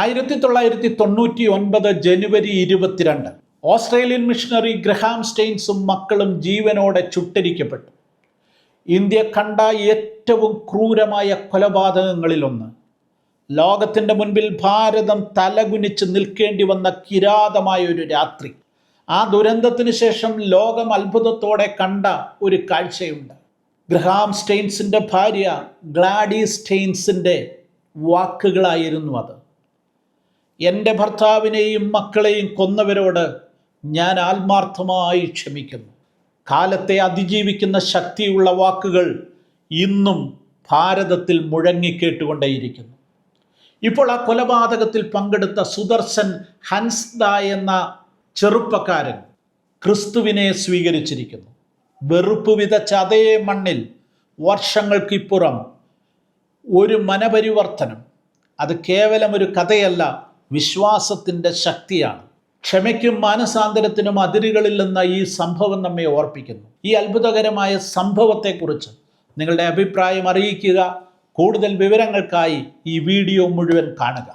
1999 ജനുവരി 22 Australian missionary Graham സ്റ്റെയിൻസും മക്കളും ജീവനോടെ ചുട്ടരിക്കപ്പെട്ടു. India കണ്ട ഏറ്റവും ക്രൂരമായ കൊലപാതകങ്ങളിലൊന്ന്. ലോകത്തിൻ്റെ മുൻപിൽ ഭാരതം തലകുനിച്ച് നിൽക്കേണ്ടി വന്ന കിരാതമായ ഒരു രാത്രി. ആ ദുരന്തത്തിന് ശേഷം ലോകം അത്ഭുതത്തോടെ കണ്ട ഒരു കാഴ്ചയുണ്ട്. ഗ്രഹാം സ്റ്റെയിൻസിൻ്റെ ഭാര്യ ഗ്ലാഡീസ് സ്റ്റെയിൻസിൻ്റെ വാക്കുകളായിരുന്നു അത്. എൻ്റെ ഭർത്താവിനെയും മക്കളെയും കൊന്നവരോട് ഞാൻ ആത്മാർത്ഥമായി ക്ഷമിക്കുന്നു. കാലത്തെ അതിജീവിക്കുന്ന ശക്തിയുള്ള വാക്കുകൾ ഇന്നും ഭാരതത്തിൽ മുഴങ്ങിക്കേട്ടുകൊണ്ടേയിരിക്കുന്നു. ഇപ്പോൾ ആ കൊലപാതകത്തിൽ പങ്കെടുത്ത സുദർശൻ ഹൻസ്ദ എന്ന ചെറുപ്പക്കാരൻ ക്രിസ്തുവിനെ സ്വീകരിച്ചിരിക്കുന്നു. വെറുപ്പ് വിതച്ച അതേ മണ്ണിൽ വർഷങ്ങൾക്കിപ്പുറം ഒരു മനപരിവർത്തനം. അത് കേവലം ഒരു കഥയല്ല, വിശ്വാസത്തിൻ്റെ ശക്തിയാണ്. ക്ഷമയ്ക്കും മാനസാന്തരത്തിനും അതിരുകളില്ലെന്ന ഈ സംഭവം നമ്മെ ഓർപ്പിക്കുന്നു. ഈ അത്ഭുതകരമായ സംഭവത്തെക്കുറിച്ച് നിങ്ങളുടെ അഭിപ്രായം അറിയിക്കുക. കൂടുതൽ വിവരങ്ങൾക്കായി ഈ വീഡിയോ മുഴുവൻ കാണുക.